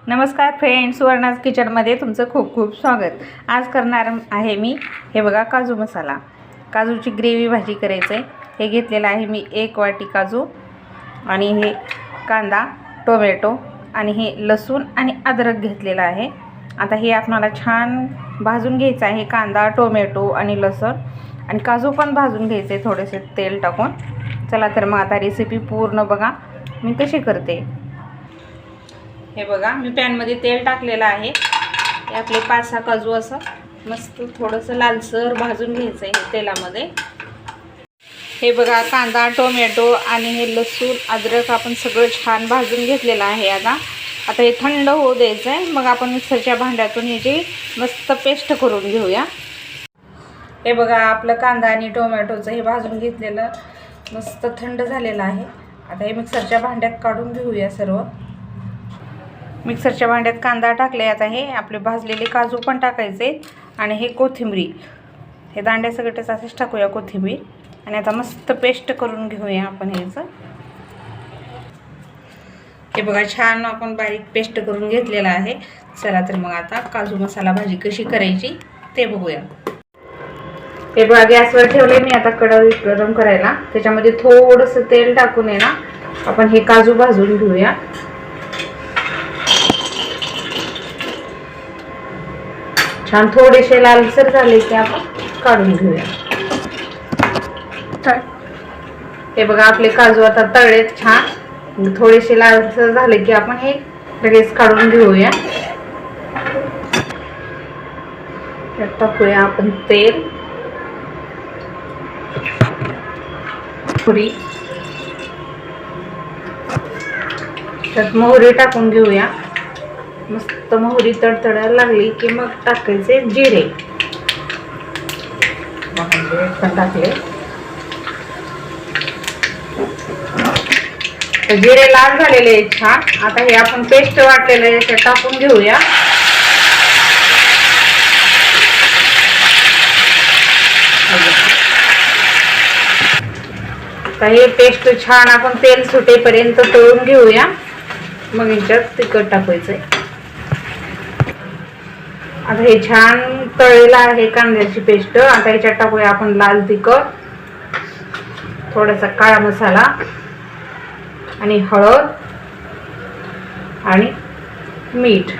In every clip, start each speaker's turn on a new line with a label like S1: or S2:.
S1: नमस्कार फ्रेंड्स, सुवर्णाज किचनमध्ये तुमचं खूप खूप स्वागत। आज करणार आहे मी हे बघा काजू मसाला। काजूची ग्रेव्ही भाजी करायचं आहे। हे घेतलेलं आहे मी 1 वाटी काजू आणि हे कांदा, टोमॅटो आणि हे लसूण आणि अद्रक घेतलेला आहे। आता हे आपल्याला छान भाजून घ्यायचं आहे, कांदा, टोमॅटो आणि लसूण आणि काजू पण भाजून घ्यायचे थोडेसे तेल टाकून। चला तर मग आता रेसिपी पूर्ण बघा मी कशी करते। हे बघा मी पॅन मध्ये तेल टाकलेलं आहे। हे आपले 5-6 काजू असं मस्त थोडंसं लालसर भाजून घ्यायचं आहे तेलामध्ये। हे बघा कांदा, टोमॅटो आणि हे लसूण, अद्रक आपण सगळं छान भाजून घेतलेलं आहे। आता हे थंड होऊ द्यायचं आहे, मग आपण मिक्सरच्या भांड्यातून याची मस्त पेस्ट करून घेऊया। हे बघा आपलं कांदा आणि टोमॅटोचं हे भाजून घेतलेलं मस्त थंड झालेलं आहे। आता हे मिक्सरच्या भांड्यात काढून घेऊया सर्व। मिक्सरच्या भांड्यात कांदा टाकले। आता हे आपले भाजलेले काजू पण टाकायचे आणि हे कोथिंबीर, हे दांड्या सगळेच असेच टाकूया कोथिंबीर आणि आता मस्त पेस्ट करून घेऊया आपण ह्याचं। हे बघा छान आपण बारीक पेस्ट करून घेतलेला आहे। चला तर मग आता काजू मसाला भाजी कशी करायची ते बघूया। हे बघा गॅसवर ठेवले मी आता कढई गरम करायला। त्याच्यामध्ये थोडंसं तेल टाकून आहे ना आपण हे काजू भाजून घेऊया। छान थोडेसे लालसर झाले की आपण काढून घेऊया। हे बघा आपले काजू आता तळलेत छान, थोडेसे लालसर झाले की आपण हे लगेच काढून घेऊया। त्यात टाकूया आपण तेल, थोडी त्यात मोहरी टाकून घेऊया। मस्त मोहरी तडतडायला लागली की मग टाकायचे जिरे, पण टाकले तर जिरे लाल झालेले आहेत छान। आता हे आपण पेस्ट वाटलेलं आहे ते टाकून घेऊया। आता हे पेस्ट छान आपण तेल सुटेपर्यंत तळून घेऊया, मग याच्यात तिखट टाकायचंय। आता हे छान तळलेलं आहे कांद्याची पेस्ट। आता याच्यात टाकूया आपण लाल तिखट, थोडासा काळा मसाला आणि हळद आणि मीठ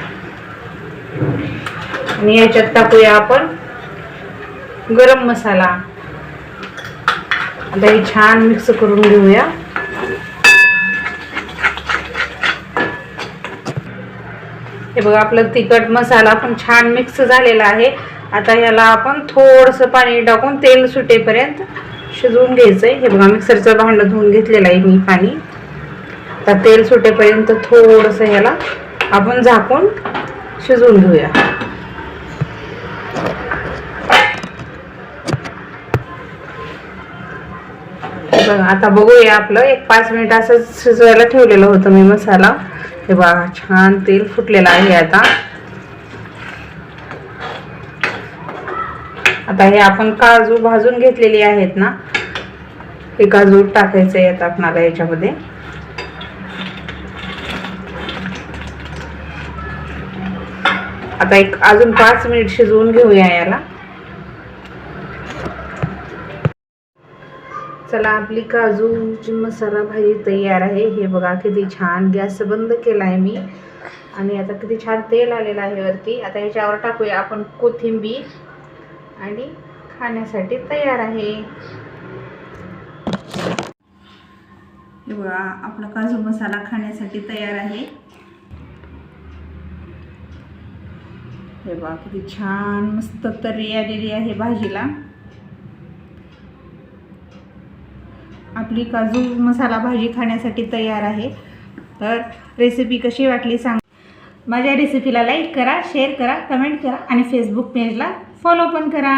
S1: आणि याच्यात टाकूया आपण गरम मसाला। आता हे छान मिक्स करून घेऊया। हे बघा आपलं तिखट मसाला पण छान मिक्स झालेला आहे। आता याला आपण थोडंसं पाणी टाकून तेल सुटेपर्यंत शिजवून घ्यायचंय। हे बघा मिक्सरचं भांडं धुवून घेतलेलं आहे मी पाणी। आता तेल सुटेपर्यंत थोडंसं याला आपण झाकून शिजवून घेऊया। बघा आता बघूया आपलं 1-5 मिनिट असं शिजवायला ठेवलेलं होतं मी मसाला। हे बघा छान तेल फुटलेलं आहे। आता हे आपण काजू भाजून घेतलेली आहेत ना, हे काजू टाकायचे आहेत आपल्याला याच्यामध्ये। आता अजून 5 मिनिट शिजवून घेऊया याला। चला आपली काजूची मसाला भाजी तयार आहे। हे बघा किती छान, गॅस बंद केला आहे मी आणि आता किती छान तेल आलेलं आहे वरती। आता याच्यावर टाकूया आपण कोथिंबीर आणि खाण्यासाठी तयार आहे। हे बघा आपला काजू मसाला खाण्यासाठी तयार आहे। हे बघा किती छान मस्त तर्री आलेली आहे भाजीला। आपली काजू मसाला भाजी खाण्यासाठी तयार आहे। तर रेसिपी कशी वाटली सांगा। माझ्या रेसिपीला लाईक करा, शेअर करा, कमेंट करा आणि फेसबुक पेजला फॉलो पण करा।